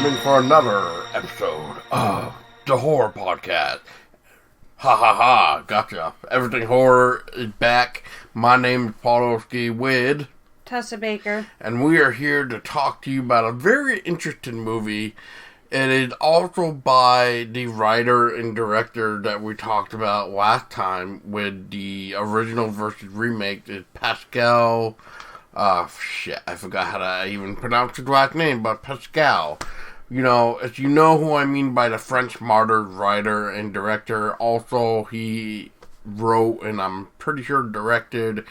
coming for another episode of the Horror Podcast. Ha ha ha, gotcha. Everything Horror is back. My name is Paul with Tessa Baker. And we are here to talk to you about a very interesting movie. It is also by the writer and director that we talked about last time with the original versus remake. It's Pascal... I forgot how to even pronounce his last name, but Pascal. You know, if you know who I mean by the French martyr writer and director. Also, he wrote, and I'm pretty sure directed,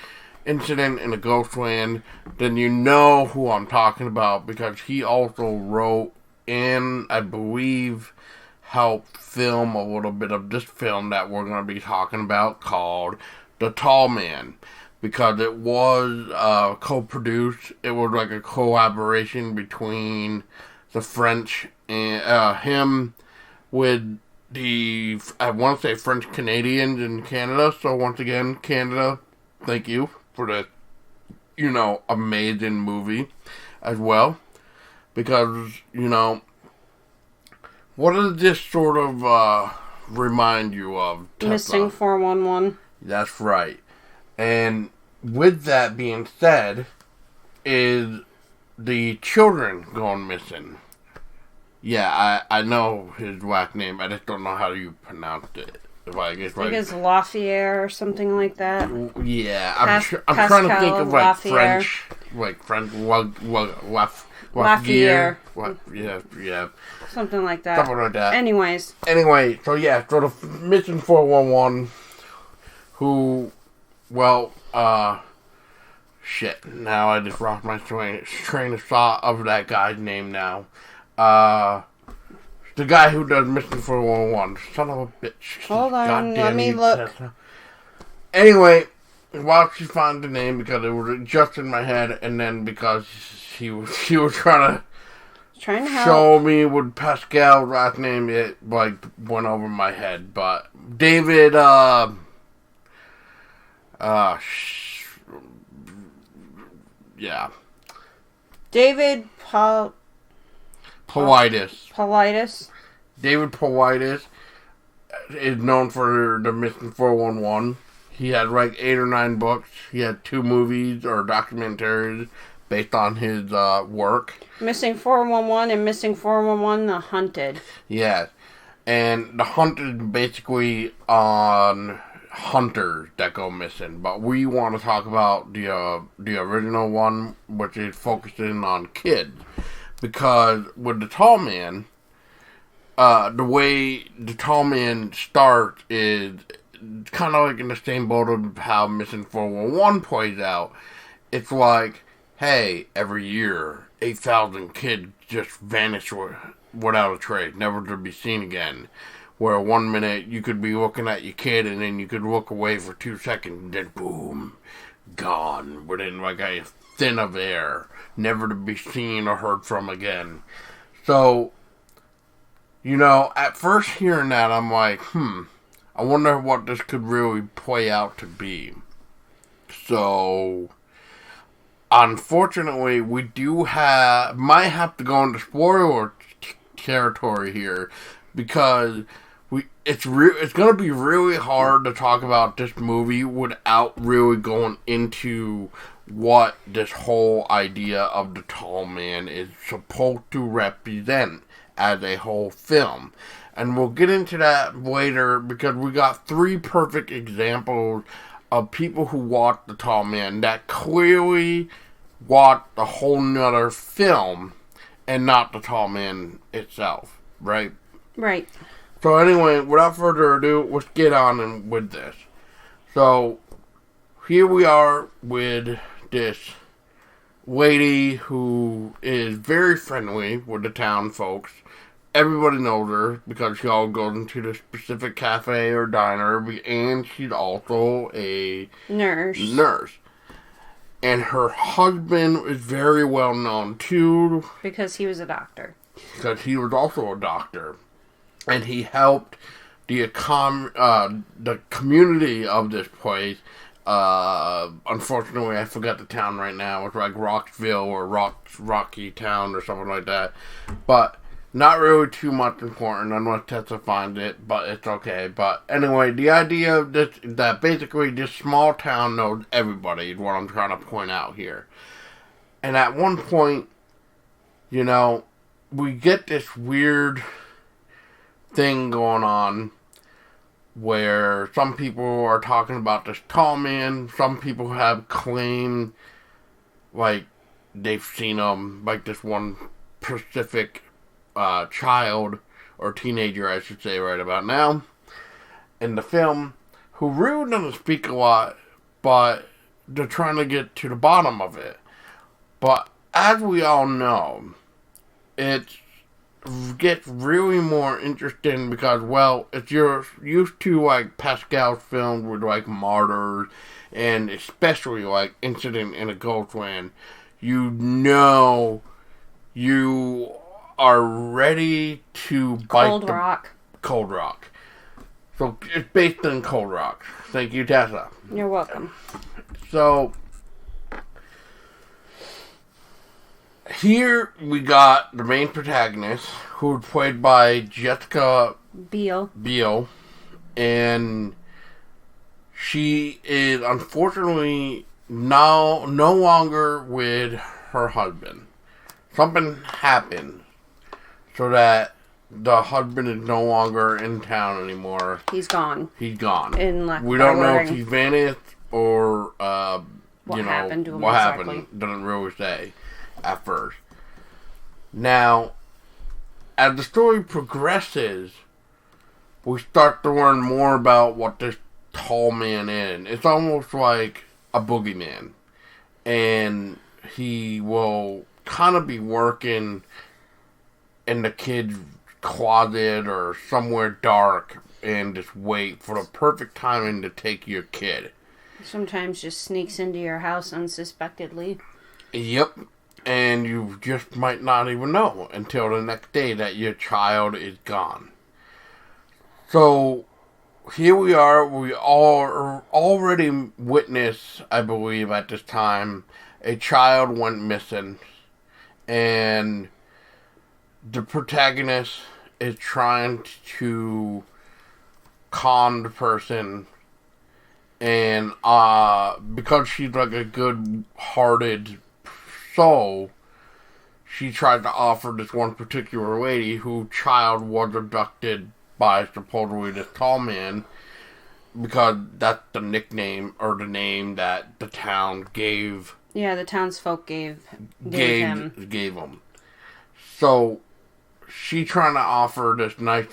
Incident in a Ghostland. Then you know who I'm talking about, because he also wrote and, I believe, helped film a little bit of this film that we're going to be talking about called The Tall Man. Because it was co-produced. It was like a collaboration between the French and him with the, I want to say, French Canadians in Canada. So once again, Canada, thank you for the, amazing movie as well. Because, what does this sort of remind you of, Tessa? Missing 411. That's right. And with that being said, is the children going missing? Yeah, I know his last name. I just don't know how you pronounce it. I think it's Lafayette or something like that. Yeah, I'm trying to think of French, Lafayette. Yeah. Something like that. Something like that. Anyway, so the missing 411, who... Well, now I just lost my train of thought of that guy's name now. The guy who does Missing 411. Son of a bitch. Hold on, let me look. Anyway, while she found the name, because it was just in my head, and then because she was trying to show me with Pascal's last name, it, went over my head. But, David, David Paulides. David Paulides is known for the Missing 411. He had 8 or 9 books. He had 2 movies or documentaries based on his work. Missing 411 and Missing 411 The Hunted. Yes. And The Hunted is basically on hunters that go missing, but we want to talk about the original one, which is focusing on kids, because with The Tall Man, the way The Tall Man starts is kind of like in the same boat of how Missing 411 plays out. It's like, hey, every year 8,000 kids just vanish without a trace, never to be seen again. Where 1 minute you could be looking at your kid and then you could look away for 2 seconds and then boom, gone within a thin of air, never to be seen or heard from again. So, at first hearing that, I'm like, I wonder what this could really play out to be. So, unfortunately, we might have to go into spoiler territory here, because it's going to be really hard to talk about this movie without really going into what this whole idea of The Tall Man is supposed to represent as a whole film. And we'll get into that later, because we got 3 perfect examples of people who watched The Tall Man that clearly watched a whole nother film and not The Tall Man itself, right? Right. So anyway, without further ado, let's get on with this. So, here we are with this lady who is very friendly with the town folks. Everybody knows her because she all goes into the specific cafe or diner, and she's also a nurse. And her husband is very well known too. Because he was a doctor. Because he was also a doctor. And he helped the community of this place. Unfortunately, I forgot the town right now. It's like Rockville or Rocky Town or something like that. But Not really too much important unless Tessa finds it, but it's okay. But anyway, the idea of this is that basically this small town knows everybody is what I'm trying to point out here. And at one point, you know, we get this weird thing going on where some people are talking about this tall man. Some people have claimed, like, they've seen him, like this one Pacific child, or teenager, I should say, right about now, in the film, who really doesn't speak a lot, but they're trying to get to the bottom of it. But as we all know, it gets really more interesting because, well, if you're used to, like, Pascal's films with, like, Martyrs, and especially, like, Incident in a Ghostland, you know you are ready to bite Cold Rock. Cold Rock. So, it's based in Cold Rock. Thank you, Tessa. You're welcome. So, here we got the main protagonist, who was played by Jessica Biel, and she is unfortunately no longer with her husband. Something happened so that the husband is no longer in town anymore. He's gone. He's gone. We don't know if he vanished or what happened to him what exactly. happened. Doesn't really say at first. Now, as the story progresses, we start to learn more about what this tall man is. It's almost like a boogeyman. And he will kind of be working in the kid's closet or somewhere dark and just wait for the perfect timing to take your kid. Sometimes just sneaks into your house unsuspectedly. Yep. And you just might not even know until the next day that your child is gone. So, here we are. We all already witnessed, I believe, at this time, a child went missing. And the protagonist is trying to con the person. And because she's like a good-hearted soul, she tried to offer this one particular lady whose child was abducted by supposedly this tall man, because that's the nickname or the name that the town gave. Yeah, the townsfolk gave him. So she trying to offer this nice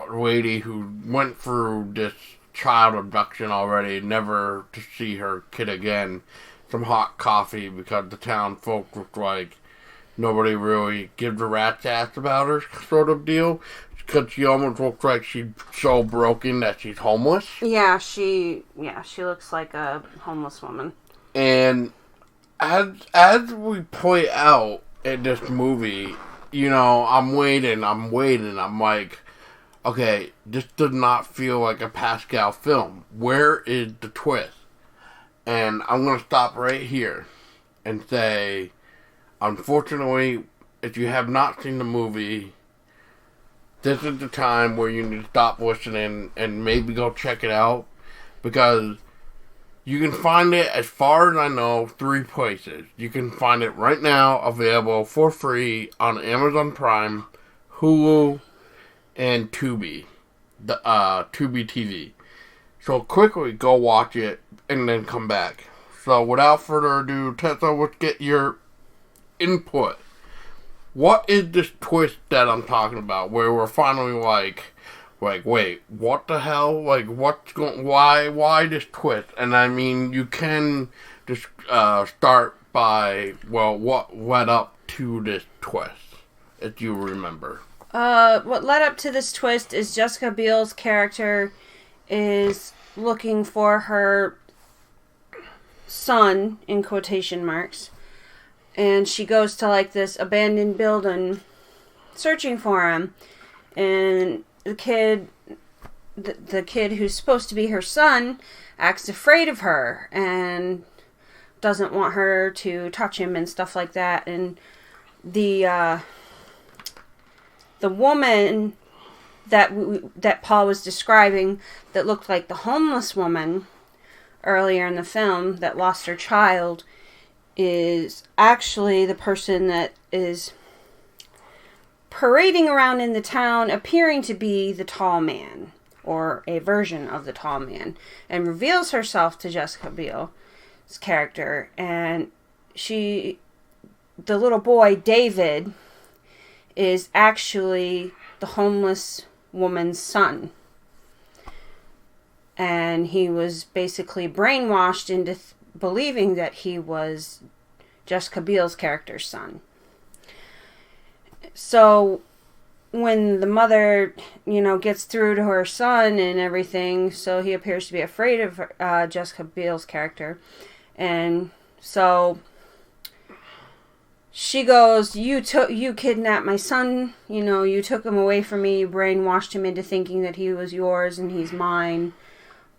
lady who went through this child abduction already, never to see her kid again, some hot coffee, because the town folk looked like nobody really gives a rat's ass about her, sort of deal. Because she almost looks like she's so broken that she's homeless. Yeah, she looks like a homeless woman. And as we play out in this movie, you know, I'm waiting. I'm like, okay, this does not feel like a Pascal film. Where is the twist? And I'm going to stop right here and say, unfortunately, if you have not seen the movie, this is the time where you need to stop listening and maybe go check it out. Because you can find it, as far as I know, 3 places. You can find it right now, available for free on Amazon Prime, Hulu, and Tubi. The Tubi TV. So quickly go watch it and then come back. So without further ado, Tessa, let's get your input. What is this twist that I'm talking about, where we're finally like, wait, what the hell? Like, what's going? Why this twist? And I mean, you can just start by, well, what led up to this twist, if you remember. What led up to this twist is Jessica Biel's character is looking for her son, in quotation marks, and she goes to like this abandoned building searching for him, and the kid who's supposed to be her son acts afraid of her and doesn't want her to touch him and stuff like that. And the the woman that Paul was describing that looked like the homeless woman earlier in the film that lost her child is actually the person that is parading around in the town appearing to be the tall man or a version of the tall man, and reveals herself to Jessica Biel's character. And the little boy David is actually the homeless woman's son, and he was basically brainwashed into believing that he was Jessica Biel's character's son. So when the mother, gets through to her son and everything, so he appears to be afraid of Jessica Biel's character, and so she goes, you kidnapped my son, you took him away from me, you brainwashed him into thinking that he was yours and he's mine,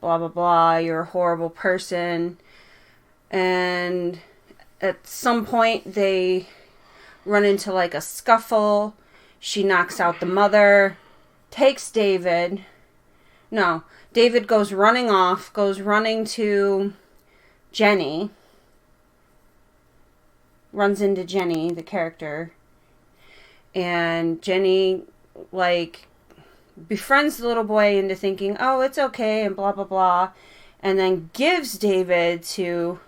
blah, blah, blah, you're a horrible person. And at some point they run into like a scuffle. She knocks out the mother, takes David. No, David goes running to Jenny. Runs into Jenny, the character. And Jenny, befriends the little boy into thinking, oh, it's okay, and blah, blah, blah. And then gives David to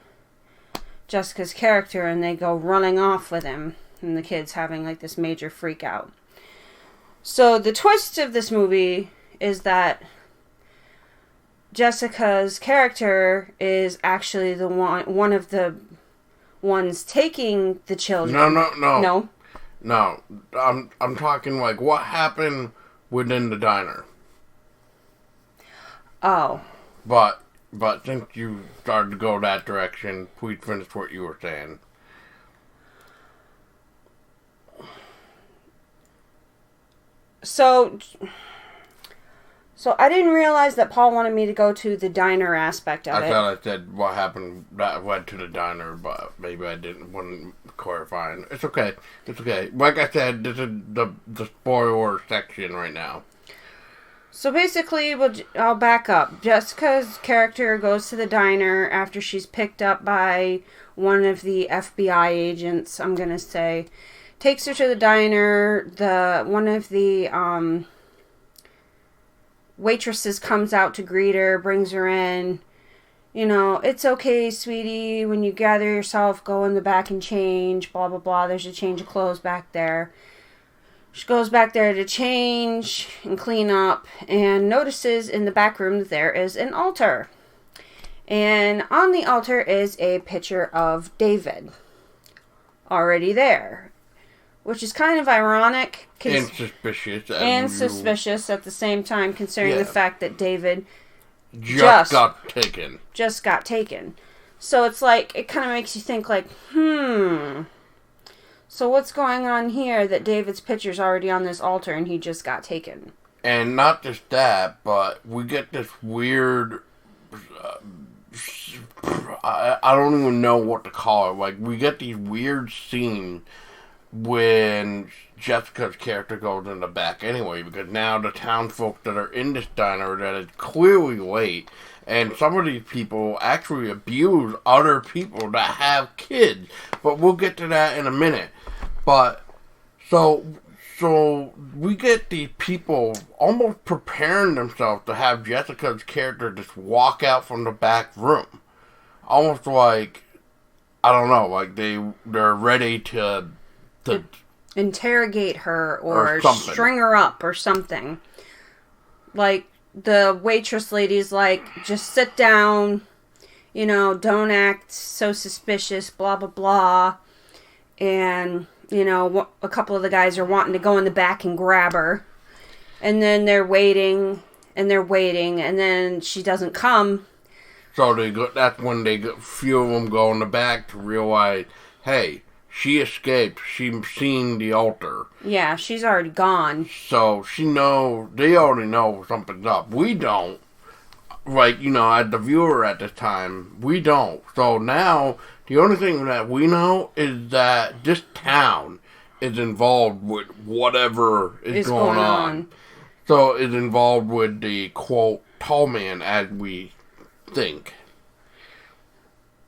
Jessica's character, and they go running off with him. And the kid's having, this major freak out. So the twist of this movie is that Jessica's character is actually the one of the ones taking the children. No. I'm talking what happened within the diner. Oh. But since you started to go that direction, please finish what you were saying. So I didn't realize that Paul wanted me to go to the diner aspect of it. I thought I said what happened that went to the diner, but maybe I wasn't clarifying. It's okay. Like I said, this is the spoiler section right now. So basically, I'll back up. Jessica's character goes to the diner after she's picked up by one of the FBI agents, I'm going to say. Takes her to the diner. One of the waitresses comes out to greet her, brings her in. It's okay, sweetie. When you gather yourself, go in the back and change. Blah, blah, blah. There's a change of clothes back there. She goes back there to change and clean up and notices in the back room that there is an altar. And on the altar is a picture of David already there, which is kind of ironic. And suspicious. Suspicious at the same time, considering the fact that David just got taken. Just got taken. So it's it kind of makes you think so what's going on here that David's picture's already on this altar and he just got taken? And not just that, but we get this weird... I don't even know what to call it. We get these weird scenes when Jessica's character goes in the back anyway, because now the townsfolk that are in this diner that is clearly late, and some of these people actually abuse other people that have kids. But we'll get to that in a minute. But, so we get these people almost preparing themselves to have Jessica's character just walk out from the back room. Almost I don't know, they're ready to interrogate her or string her up or something. The waitress lady's just sit down, don't act so suspicious, blah, blah, blah. And, a couple of the guys are wanting to go in the back and grab her. And then they're waiting, and then she doesn't come. So that's when few of them go in the back to realize, hey, she escaped. She's seen the altar. Yeah, she's already gone. So they already know something's up. We don't. As the viewer at this time, we don't. So now, the only thing that we know is that this town is involved with whatever is going on. So is involved with the, quote, tall man as we think.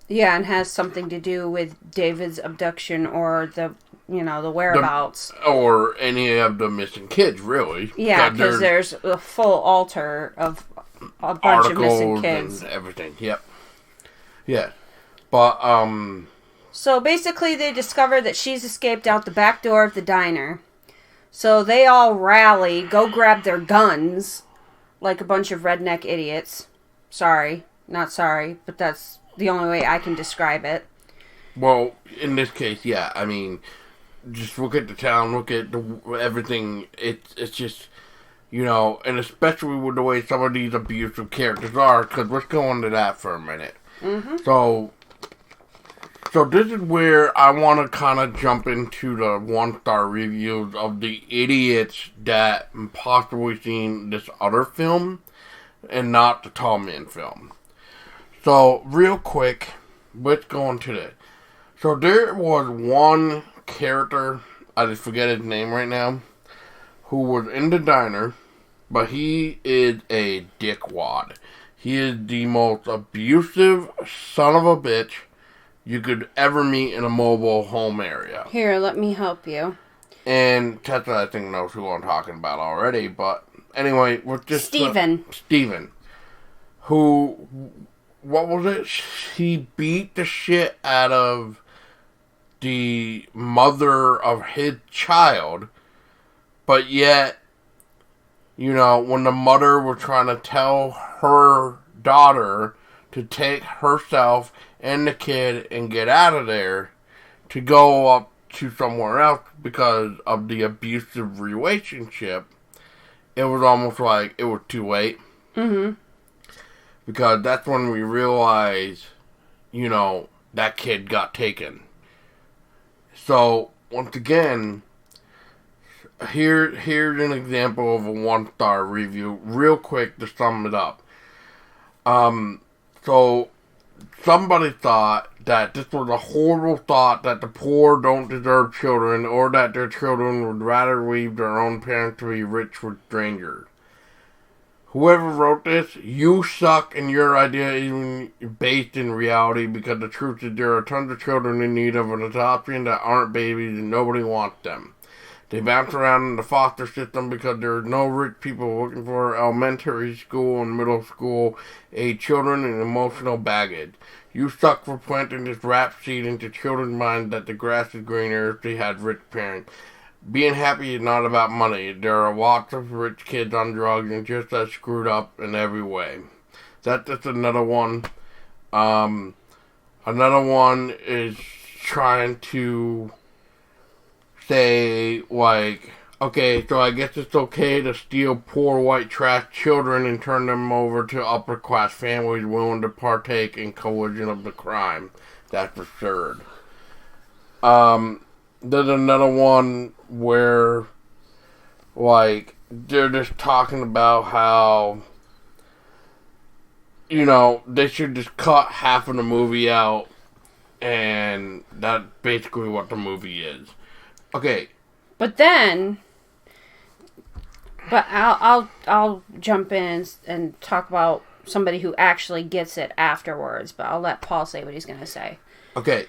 Yeah, and has something to do with David's abduction or the whereabouts. Or any of the missing kids, really. Yeah, because there's a full altar of a bunch of missing kids. And everything, yep. Yeah. But, So basically they discover that she's escaped out the back door of the diner. So they all rally, go grab their guns, like a bunch of redneck idiots. Sorry, not sorry, but that's the only way I can describe it. Well, in this case, yeah. I mean, just look at the town, look at everything. It's just, and especially with the way some of these abusive characters are, because let's go into that for a minute. Mm-hmm. So this is where I want to kind of jump into the 1-star reviews of the idiots that possibly seen this other film and not the Tall Man film. So, real quick, let's go into this. So, there was one character, I just forget his name right now, who was in the diner, but he is a dickwad. He is the most abusive son of a bitch you could ever meet in a mobile home area. Here, let me help you. And Tessa, I think, knows who I'm talking about already, but anyway, we're just... Steven. Who... What was it? He beat the shit out of the mother of his child, but yet, when the mother was trying to tell her daughter to take herself and the kid and get out of there to go up to somewhere else because of the abusive relationship, it was almost like it was too late. Mm-hmm. Because that's when we realize, that kid got taken. So, once again, here's an example of a 1-star review, real quick to sum it up. So, somebody thought that this was a horrible thought that the poor don't deserve children, or that their children would rather leave their own parents to be rich with strangers. Whoever wrote this, you suck, and your idea isn't based in reality, because the truth is there are tons of children in need of an adoption that aren't babies and nobody wants them. They bounce around in the foster system because there are no rich people looking for elementary school and middle school age children and emotional baggage. You suck for planting this rap seed into children's minds that the grass is greener if they had rich parents. Being happy is not about money. There are lots of rich kids on drugs and just as screwed up in every way. That's just another one. Another one is trying to say, like, okay, so I guess it's okay to steal poor white trash children and turn them over to upper class families willing to partake in collusion of the crime. That's absurd. There's another one where, like, they're just talking about how, they should just cut half of the movie out, and that's basically what the movie is. Okay. But I'll jump in and talk about somebody who actually gets it afterwards, but I'll let Paul say what he's going to say. Okay.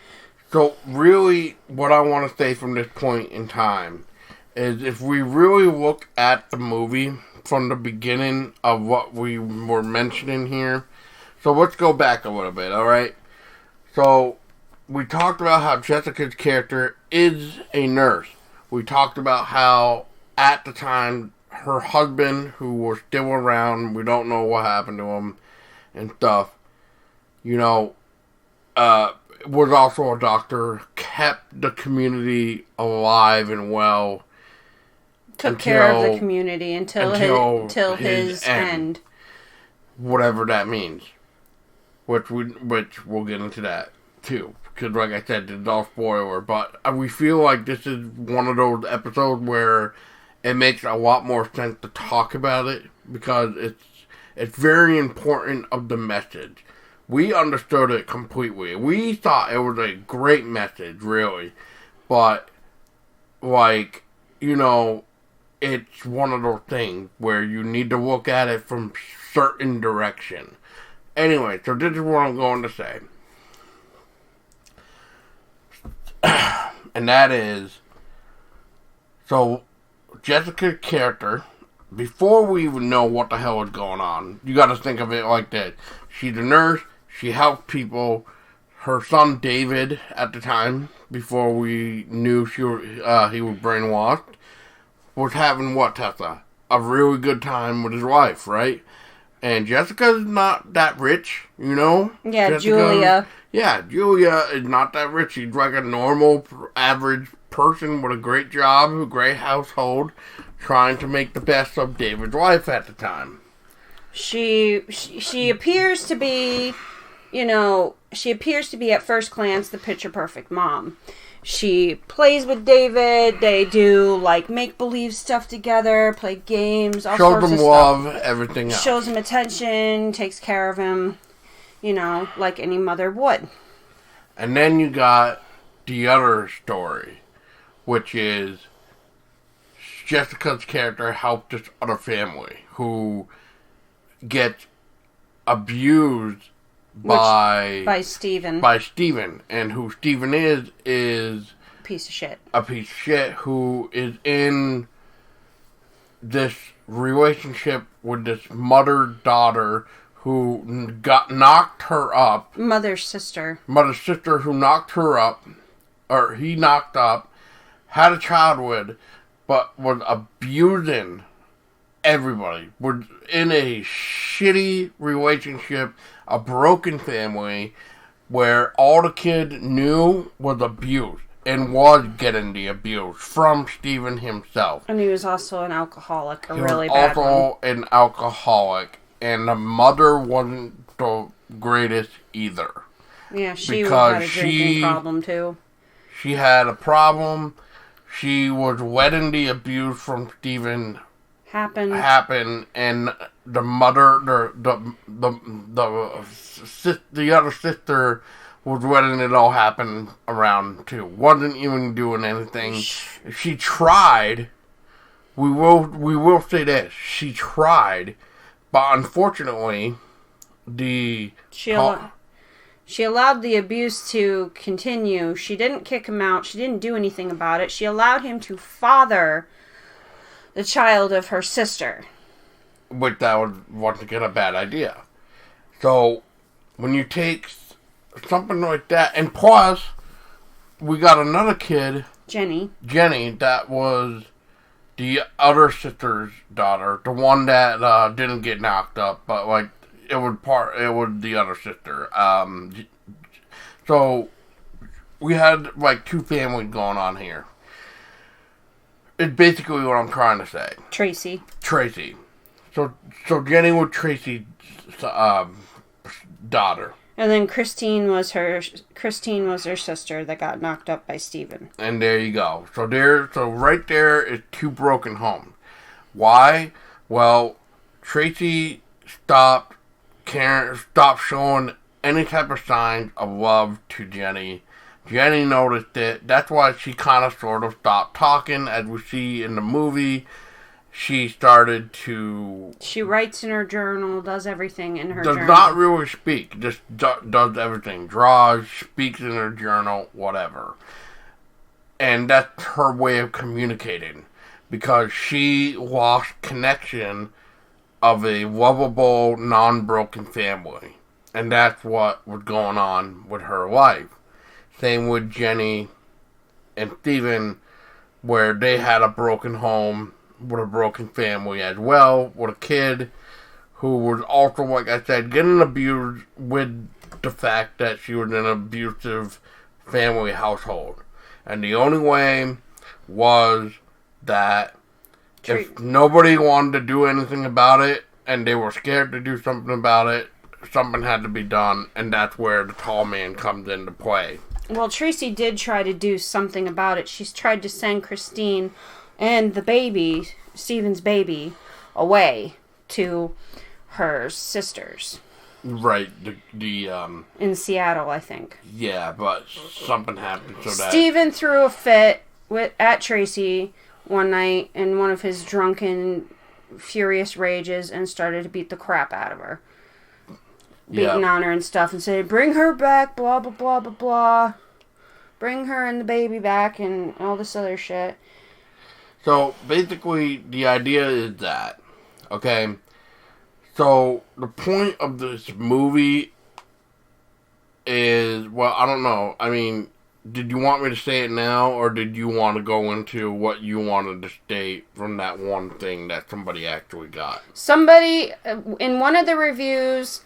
So, really, what I want to say from this point in time is if we really look at the movie from the beginning of what we were mentioning here. So, let's go back a little bit, alright? So, we talked about how Jessica's character is a nurse. We talked about how, at the time, her husband, who was still around, we don't know what happened to him and stuff, was also a doctor, kept the community alive and well. Took care of the community until his end. Whatever that means. Which we'll get into that, too. Because, like I said, it's all spoiler. But we feel like this is one of those episodes where it makes a lot more sense to talk about it. Because it's very important of the message. We understood it completely. We thought it was a great message, really. But like, you know, it's one of those things where you need to look at it from certain direction. Anyway, so this is what I'm going to say. And that is, so Jessica's character, before we even know what the hell is going on, you got to think of it like this. She's a nurse. She helps people. Her son David, at the time, before we knew he was brainwashed, was having what, Tessa? A really good time with his wife, right? And Jessica's not that rich, you know? Yeah, Jessica, Julia. Yeah, Julia is not that rich. She's like a normal, average person with a great job, a great household, trying to make the best of David's wife at the time. She appears to be, you know, at first glance the picture-perfect mom. She plays with David. They do, like, make-believe stuff together, play games, all sorts of stuff. Shows him love, everything else. Shows him attention, takes care of him, you know, like any mother would. And then you got the other story, which is Jessica's character helped this other family who gets abused by Steven. By Steven. And who Steven is a piece of shit. A piece of shit who is in this relationship with this mother-daughter who knocked her up. Mother's sister Who knocked her up, or he knocked up, had a child with, but was abusing everybody. Was in a shitty relationship, a broken family, where all the kid knew was abuse, and was getting the abuse from Steven himself. And he was also an alcoholic, He was also an alcoholic, and the mother wasn't the greatest either. Yeah, she had a drinking problem too. She had a problem. She was letting the abuse from Steven happen, and the mother, the other sister was letting it all happen around too. Wasn't even doing anything. She tried. We will say this. She tried, but unfortunately, she allowed the abuse to continue. She didn't kick him out. She didn't do anything about it. She allowed him to father the child of her sister. But that was, once again, a bad idea. So, when you take something like that, and plus, we got another kid, Jenny, that was the other sister's daughter, the one that didn't get knocked up, but like it was the other sister. So we had like two families going on here. It's basically what I'm trying to say. Tracy. So Jenny was Tracy's daughter. And then Christine was her sister that got knocked up by Steven. And there you go. So right there is two broken homes. Why? Well, Tracy stopped showing any type of signs of love to Jenny. Jenny noticed it. That's why she kind of sort of stopped talking, as we see in the movie. She started to... She writes in her journal, does everything in her journal. Does not really speak, just does everything. Draws, speaks in her journal, whatever. And that's her way of communicating. Because she lost connection of a lovable, non-broken family. And that's what was going on with her life. Same with Jenny and Steven, where they had a broken home with a broken family as well, with a kid who was also, like I said, getting abused with the fact that she was in an abusive family household. And the only way was that if nobody wanted to do anything about it, and they were scared to do something about it, something had to be done, and that's where the tall man comes into play. Well, Tracy did try to do something about it. She's tried to send Christine and the baby, Steven's baby, away to her sisters. Right, in Seattle, I think. Yeah, but something happened so that... Steven threw a fit, at Tracy one night in one of his drunken, furious rages and started to beat the crap out of her. Beating on her and stuff and said, bring her back, blah, blah, blah, blah, blah. Bring her and the baby back and all this other shit. So, basically, the idea is that, okay, so the point of this movie is, well, I don't know. I mean, did you want me to say it now, or did you want to go into what you wanted to state from that one thing that somebody actually got? Somebody, in one of the reviews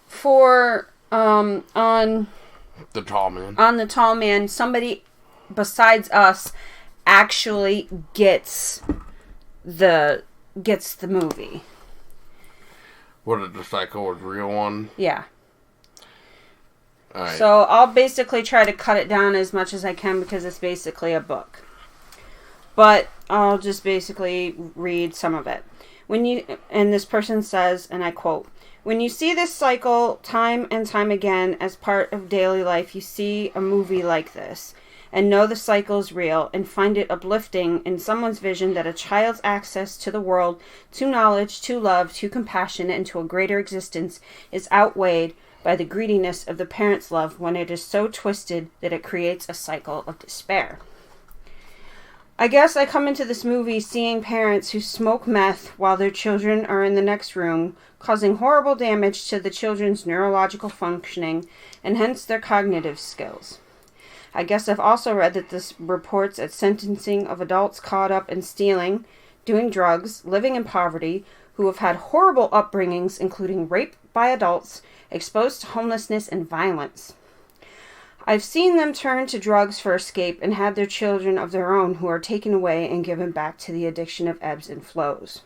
for, on The Tall Man. On The Tall Man, somebody besides us actually gets the movie. What, the Psycho is real one? Yeah. Alright. So I'll basically try to cut it down as much as I can because it's basically a book. But I'll just basically read some of it. And this person says, and I quote, when you see this cycle time and time again as part of daily life, you see a movie like this and know the cycle is real and find it uplifting in someone's vision that a child's access to the world, to knowledge, to love, to compassion, and to a greater existence is outweighed by the greediness of the parent's love when it is so twisted that it creates a cycle of despair. I guess I come into this movie seeing parents who smoke meth while their children are in the next room, causing horrible damage to the children's neurological functioning and hence their cognitive skills. I guess I've also read that this reports at sentencing of adults caught up in stealing, doing drugs, living in poverty, who have had horrible upbringings including rape by adults, exposed to homelessness and violence. I've seen them turn to drugs for escape and have their children of their own who are taken away and given back to the addiction of ebbs and flows.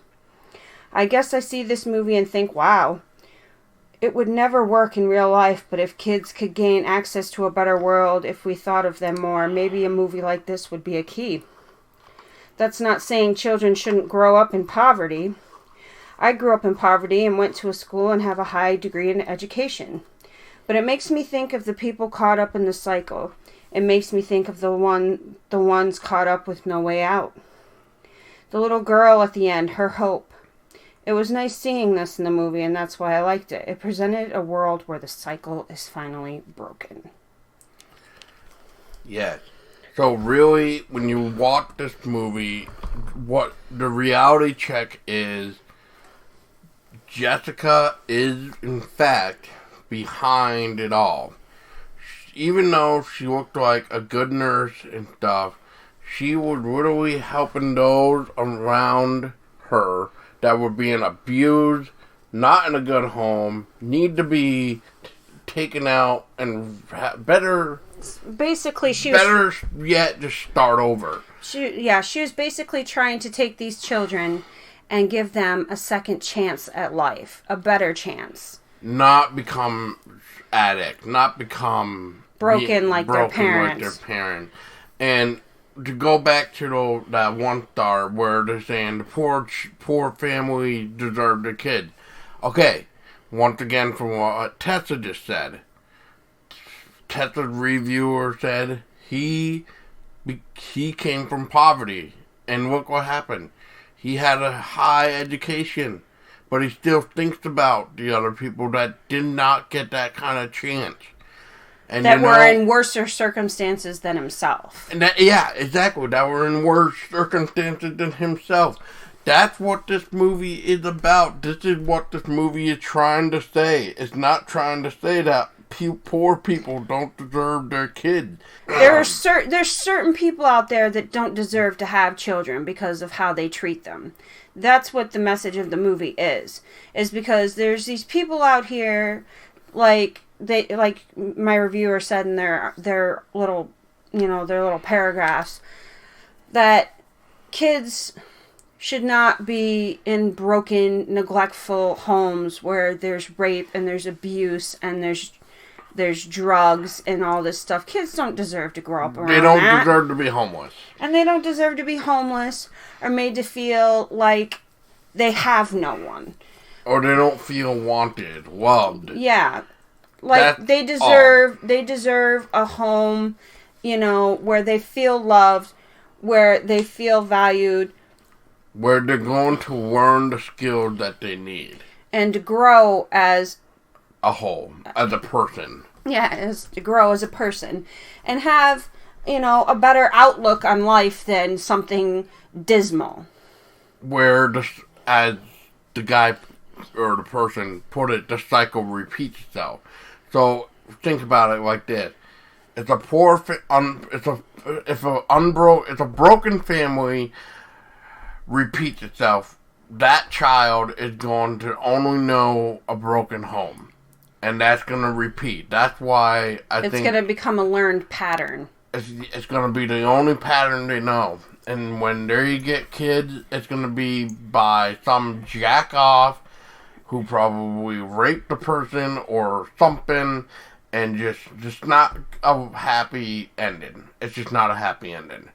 I guess I see this movie and think, wow, it would never work in real life, but if kids could gain access to a better world, if we thought of them more, maybe a movie like this would be a key. That's not saying children shouldn't grow up in poverty. I grew up in poverty and went to a school and have a high degree in education. But it makes me think of the people caught up in the cycle. It makes me think of the ones caught up with no way out. The little girl at the end, her hope. It was nice seeing this in the movie, and that's why I liked it. It presented a world where the cycle is finally broken. Yes. So really, when you watch this movie, what the reality check is, Jessica is, in fact, behind it all. Even though she looked like a good nurse and stuff, she was literally helping those around her that were being abused, not in a good home, need to be taken out and better. Basically, better yet, just start over. She was basically trying to take these children and give them a second chance at life, a better chance. Not become addict, not become broken like their parents. And to go back to that one star where they're saying the poor family deserved a kid. Okay, once again from what Tessa just said. Tessa's reviewer said he came from poverty, and look what happened. He had a high education, but he still thinks about the other people that did not get that kind of chance. And that were in worse circumstances than himself. And yeah, exactly. That were in worse circumstances than himself. That's what this movie is about. This is what this movie is trying to say. It's not trying to say that poor people don't deserve their kids. There's certain people out there that don't deserve to have children because of how they treat them. That's what the message of the movie is because there's these people out here, like my reviewer said in their little paragraphs, that kids should not be in broken, neglectful homes where there's rape and there's abuse and there's drugs and all this stuff. Kids don't deserve to grow up around that. They don't deserve to be homeless. And they don't deserve to be homeless or made to feel like they have no one. Or they don't feel wanted, loved. Yeah. Like, they deserve a home, where they feel loved, where they feel valued. Where they're going to learn the skills that they need. And to grow as a whole, as a person. Yeah, to grow as a person. And have, a better outlook on life than something dismal. Where, as the guy or the person put it, the cycle repeats itself. So, think about it like this. It's a poor, it's a broken family repeats itself. That child is going to only know a broken home. And that's going to repeat. That's why it's going to become a learned pattern. It's going to be the only pattern they know. And when they get kids, it's going to be by some jack-off who probably raped the person or something. And just not a happy ending. It's just not a happy ending.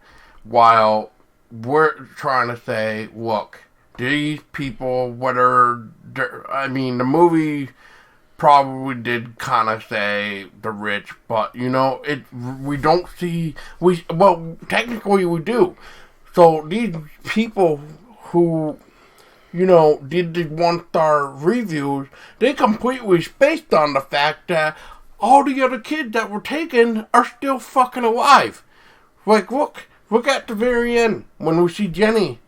While we're trying to say, look, these people, the movie probably did kind of say the rich, but, we don't see, technically we do. So these people who, did the 1-star reviews, they completely spaced on the fact that all the other kids that were taken are still fucking alive. Like, look at the very end, when we see Jenny.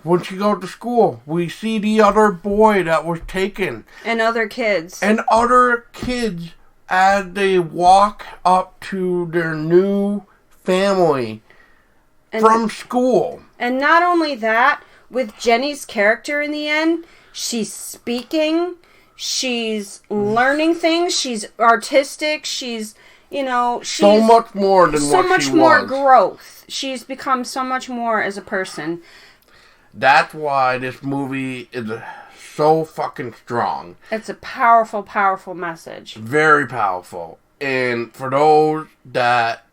When she goes to school, we see the other boy that was taken. And other kids. And other kids as they walk up to their new family from school. And not only that, with Jenny's character in the end, she's speaking, she's learning things, she's artistic, she's so much more than what she was. So much more growth. She's become so much more as a person. That's why this movie is so fucking strong. It's a powerful, powerful message. Very powerful. And for those that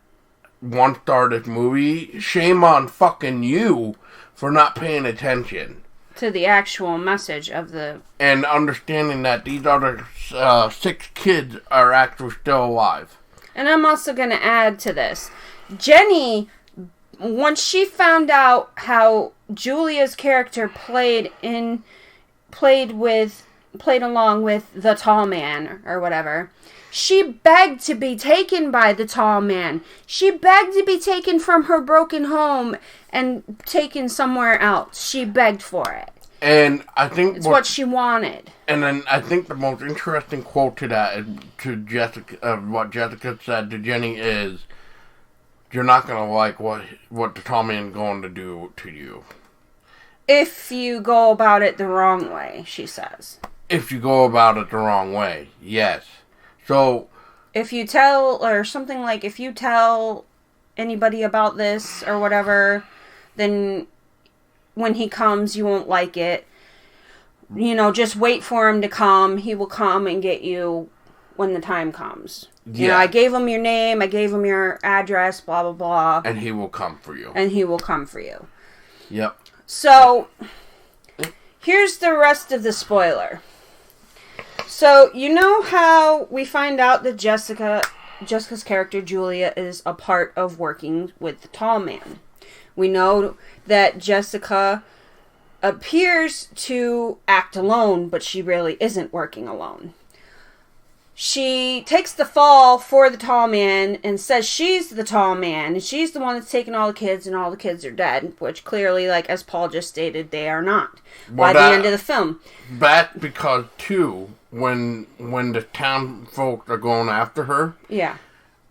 want to start this movie, shame on fucking you for not paying attention to the actual message of the... And understanding that these other 6 kids are actually still alive. And I'm also going to add to this. Jenny, once she found out how Julia's character played along with the tall man or whatever, she begged to be taken by the tall man. She begged to be taken from her broken home and taken somewhere else. She begged for it. And I think it's what she wanted. And then I think the most interesting quote to that, to Jessica, what Jessica said to Jenny is, "You're not gonna like what the tall man's going to do to you. If you go about it the wrong way," she says. If you go about it the wrong way, yes. So, if you tell, or something like, if you tell anybody about this or whatever, then when he comes, you won't like it. Just wait for him to come. He will come and get you when the time comes. Yeah. I gave him your name, I gave him your address, blah, blah, blah. And he will come for you. Yep. So, here's the rest of the spoiler. So, how we find out that Jessica's character, Julia, is a part of working with the tall man. We know that Jessica appears to act alone, but she really isn't working alone. She takes the fall for the tall man and says she's the tall man, and she's the one that's taking all the kids, and all the kids are dead, which clearly, as Paul just stated, they are not by the end of the film. That's because, too, when the town folks are going after her... Yeah.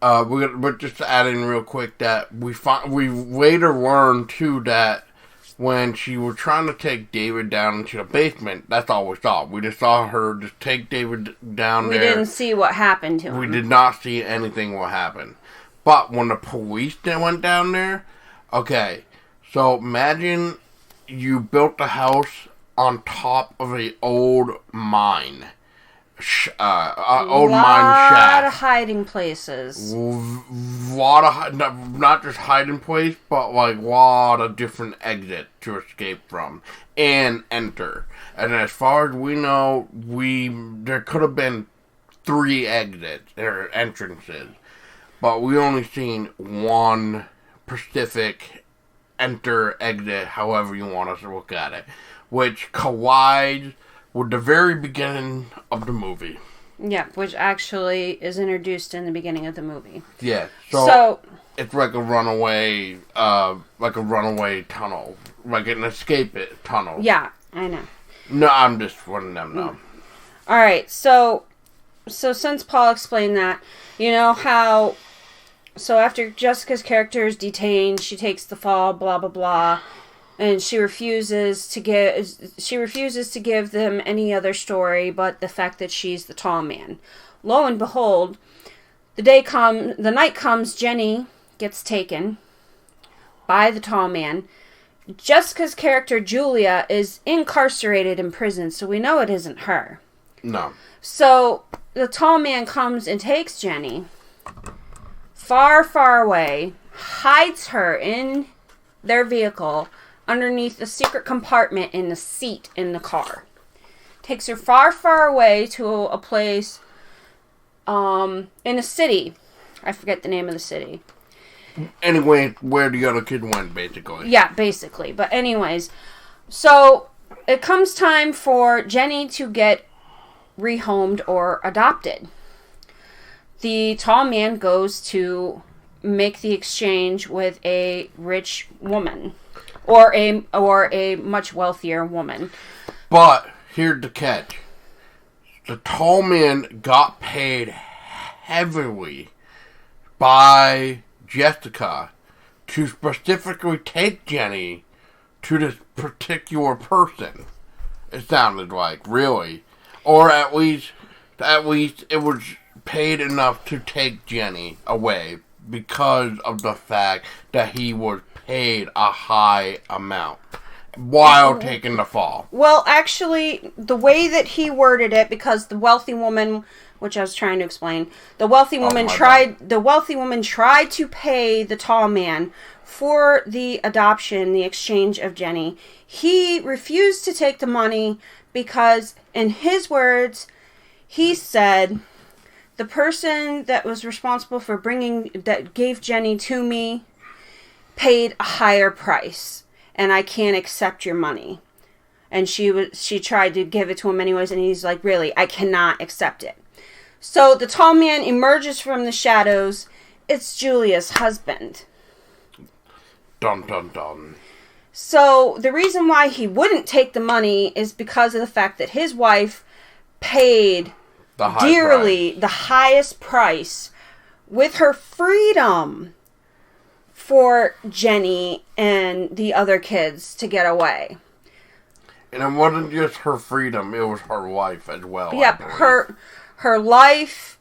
We're just adding real quick that we later learned, too, that when she was trying to take David down into the basement, that's all we saw. We just saw her just take David down there. We didn't see what happened to him. We did not see anything what happened. But when the police went down there, okay, so imagine you built a house on top of an old mine. Old mine shaft. A lot of hiding places. Not just hiding place, but lot of different exits to escape from and enter. And as far as we know, there could have been 3 exits or entrances, but we only seen one specific enter, exit, however you want us to look at it, which collides with the very beginning of the movie. Yeah, which actually is introduced in the beginning of the movie. Yeah, so it's like a runaway tunnel, like an escape tunnel. Yeah, I know. No, I'm just one of them now. All right, so since Paul explained that, you know how, so after Jessica's character is detained, she takes the fall, blah blah blah, and she refuses to give them any other story but the fact that she's the tall man. Lo and behold, the night comes, Jenny gets taken by the tall man. Jessica's character, Julia, is incarcerated in prison, so we know it isn't her. No. So the tall man comes and takes Jenny far, far away, hides her in their vehicle underneath a secret compartment in the seat in the car. Takes her far, far away to a place in a city. I forget the name of the city. Anyway, where the other kid went, basically. Yeah, basically. But anyways, so it comes time for Jenny to get rehomed or adopted. The tall man goes to make the exchange with a rich woman, or a much wealthier woman. But here's the catch: the tall man got paid heavily by Jessica to specifically take Jenny to this particular person. It sounded like, really, or at least it was paid enough to take Jenny away because of the fact that he was paid a high amount while taking the fall. Well, actually, the way that he worded it, because the wealthy woman, which I was trying to explain, the wealthy woman tried to pay the tall man for the adoption, the exchange of Jenny. He refused to take the money because, in his words, he said, the person that was responsible for that gave Jenny to me paid a higher price, and I can't accept your money. And she tried to give it to him anyways, and he's like, really, I cannot accept it. So the tall man emerges from the shadows. It's Julia's husband. Dun dun dun. So the reason why he wouldn't take the money is because of the fact that his wife paid dearly the highest price with her freedom for Jenny and the other kids to get away. And it wasn't just her freedom, it was her life as well. Yep, her life,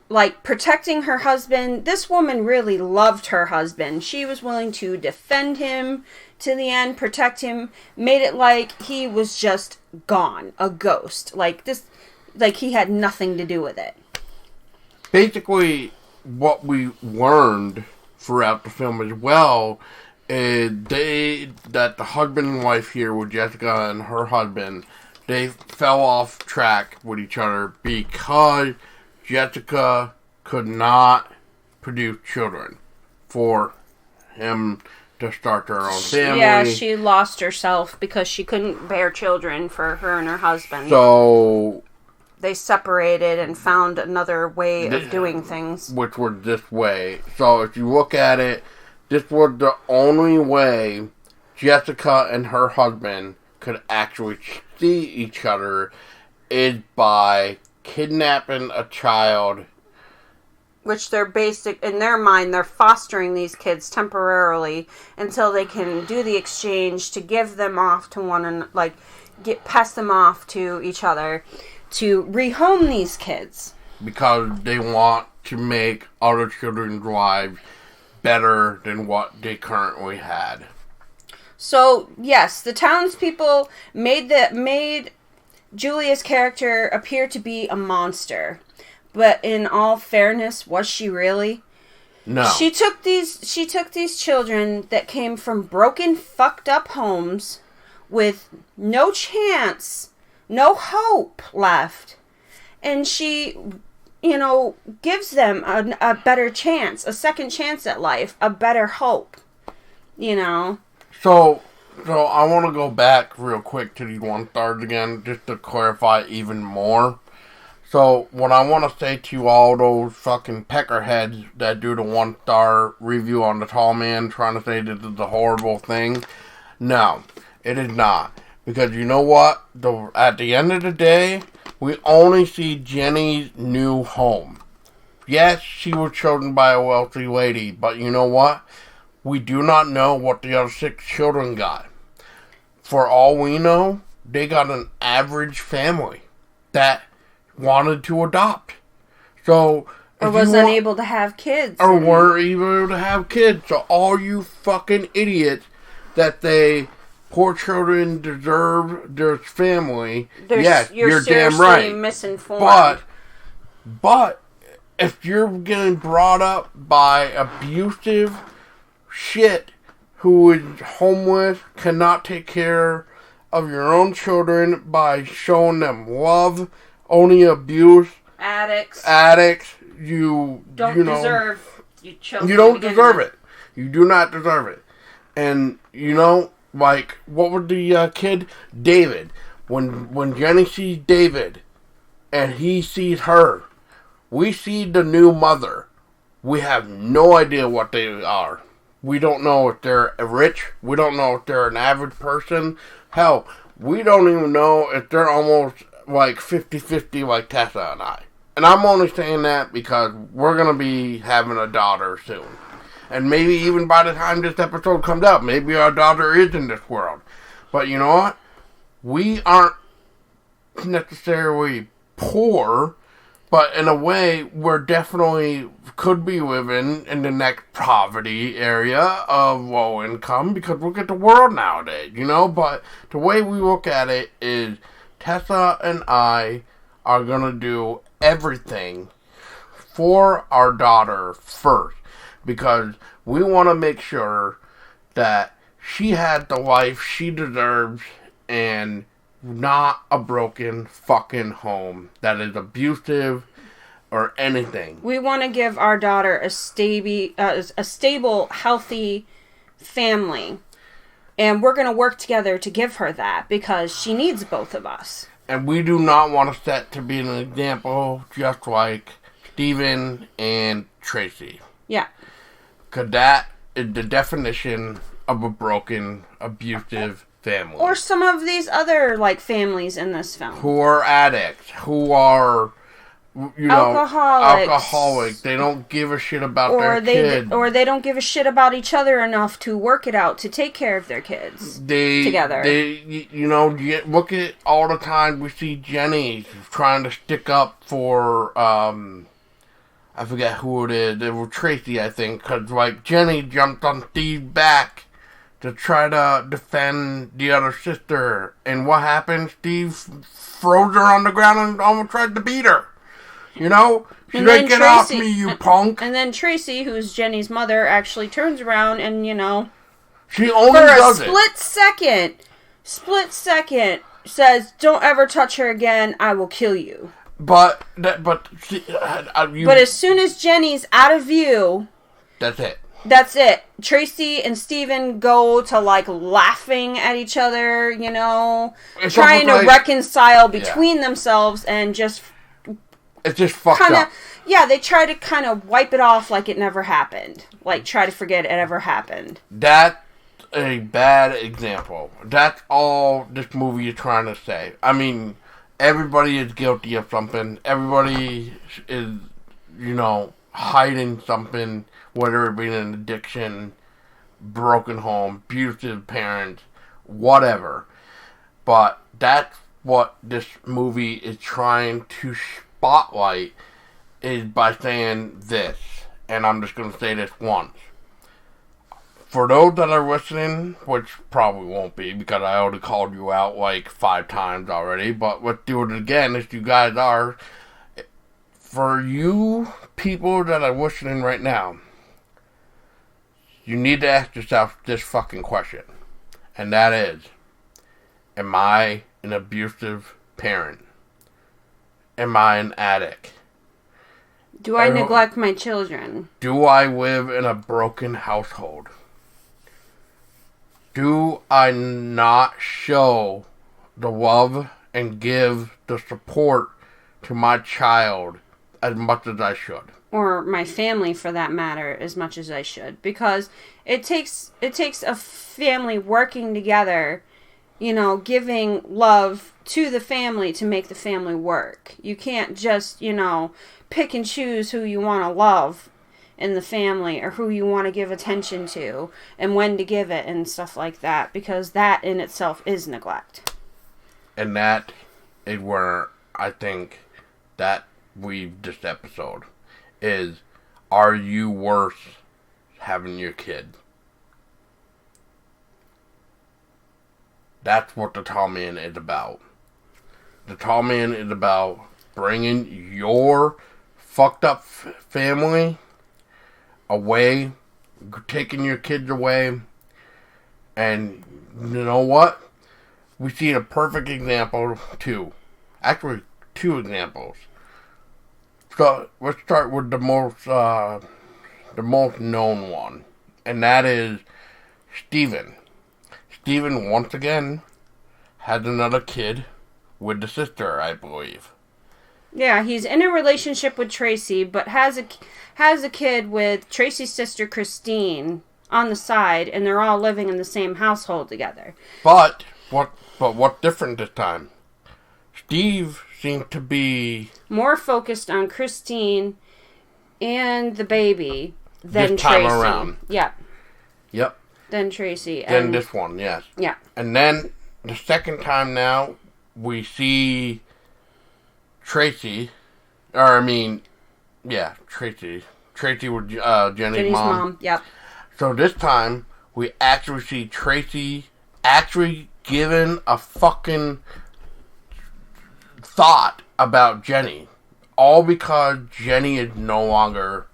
like protecting her husband. This woman really loved her husband. She was willing to defend him to the end, protect him, made it like he was just gone, a ghost. Like he had nothing to do with it. Basically, what we learned throughout the film as well is that the husband and wife here with Jessica and her husband, they fell off track with each other because Jessica could not produce children for him to start their own family. Yeah, she lost herself because she couldn't bear children for her and her husband. So they separated and found another way of doing things. Which was this way. So if you look at it, this was the only way Jessica and her husband could actually see each other, is by kidnapping a child. Which they're in their mind, they're fostering these kids temporarily until they can do the exchange to give them off to one and pass them off to each other to rehome these kids. Because they want to make other children's lives better than what they currently had. So, yes, the townspeople made Julia's character appear to be a monster. But in all fairness, was she really? No. She took these children that came from broken, fucked up homes with no chance, no hope left. And she, gives them a better chance, a second chance at life, a better hope. So I want to go back real quick to these one stars again, just to clarify even more. So, what I want to say to all those fucking peckerheads that do the one star review on the Tall Man, trying to say this is a horrible thing, no, it is not. Because you know what? At the end of the day, we only see Jenny's new home. Yes, she was chosen by a wealthy lady, but you know what? We do not know what the other 6 children got. For all we know, they got an average family that wanted to adopt. So, or was unable to have kids. Or weren't able to have kids. So all you fucking idiots that they poor children deserve their family. Yes, you're damn right. Misinformed. But if you're getting brought up by abusive shit who is homeless, cannot take care of your own children by showing them love, only abuse, addicts, you don't deserve your children. You don't deserve it. You do not deserve it. And like what was the kid David? When Jenny sees David and he sees her, we see the new mother. We have no idea what they are. We don't know if they're rich. We don't know if they're an average person. Hell, we don't even know if they're almost like 50-50 like Tessa and I. And I'm only saying that because we're going to be having a daughter soon. And maybe even by the time this episode comes out, maybe our daughter is in this world. But you know what? We aren't necessarily poor, but in a way, we're definitely could be living in the next poverty area of low income because look at the world nowadays, But the way we look at it is Tessa and I are going to do everything for our daughter first because we want to make sure that she had the life she deserves and not a broken fucking home that is abusive or anything. We want to give our daughter a stable, healthy family. And we're going to work together to give her that because she needs both of us. And we do not want to set to be an example just like Steven and Tracy. Yeah. Because that is the definition of a broken, abusive family. Or some of these other, families in this film. Who are addicts, who are, alcoholics. They don't give a shit about their kids. Or they don't give a shit about each other enough to work it out, to take care of their kids together. Look at all the time we see Jenny trying to stick up for, I forget who it is. It was Tracy, I think. Because, Jenny jumped on Steve's back to try to defend the other sister. And what happened? Steve froze her on the ground and almost tried to beat her. She's like, get off me, you punk. And then Tracy, who's Jenny's mother, actually turns around and, she only does it. For a split second, says, don't ever touch her again, I will kill you. But as soon as Jenny's out of view... That's it. Tracy and Steven go to, laughing at each other, trying to reconcile between themselves and just... It's just fucked up. Yeah, they try to kind of wipe it off like it never happened. Try to forget it ever happened. That's a bad example. That's all this movie is trying to say. I mean, everybody is guilty of something. Everybody is, hiding something, whether it be an addiction, broken home, abusive parents, whatever. But that's what this movie is trying to spotlight is by saying this, and I'm just going to say this once. For those that are listening, which probably won't be because I already called you out 5 times already, but let's do it again if you guys are. For you people that are listening right now, you need to ask yourself this fucking question, and that is, am I an abusive parent? Am I an addict? Do I neglect my children? Do I live in a broken household? do I not show the love and give the support to my child as much as I should? Or my family, for that matter, as much as I should. Because it takes a family working together, giving love to the family to make the family work. You can't just, pick and choose who you want to love in the family or who you want to give attention to and when to give it and stuff like that, because that in itself is neglect. And that is where I think that this episode is, are you worth having your kid? That's what the Tall Man is about. The Tall Man is about bringing your fucked up family away, taking your kids away, and you know what? We see a perfect example, too. Actually, two examples. So, let's start with the most known one, and that is Steven. Steven, once again, has another kid with the sister, I believe. Yeah, he's in a relationship with Tracy, but has a kid with Tracy's sister Christine on the side, and they're all living in the same household together. But what's different this time? Steve seemed to be more focused on Christine and the baby than this time Tracy. Around. Yep. Than Tracy. Than this one, yes. Yeah. And then the second time now, we see Tracy. Tracy. Tracy with Jenny's mom. Yep. So this time, we actually see Tracy actually given a fucking thought about Jenny. All because Jenny is no longer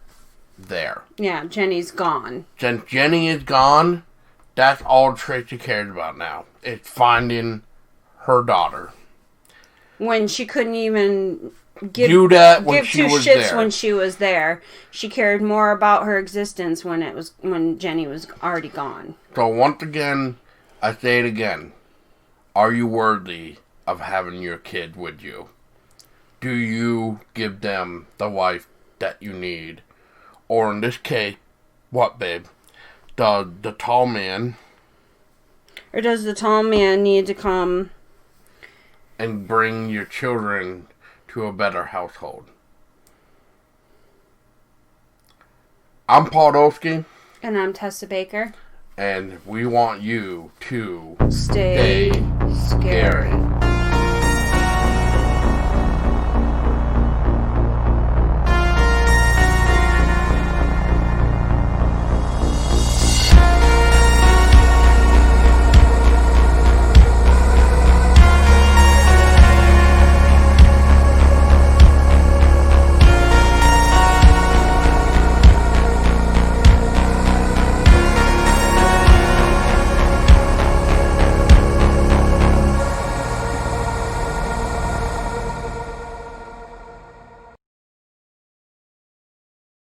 there. Yeah, Jenny's gone. Since Jenny is gone, that's all Tracy cares about now. It's finding her daughter. When she couldn't even give two shits there. When she was there. She cared more about her existence when Jenny was already gone. So once again, I say it again. Are you worthy of having your kid with you? Do you give them the life that you need? Or in this case, what, babe? The tall man. Or does the tall man need to come and bring your children to a better household? I'm Paul Dolsky. And I'm Tessa Baker. And we want you to stay scary.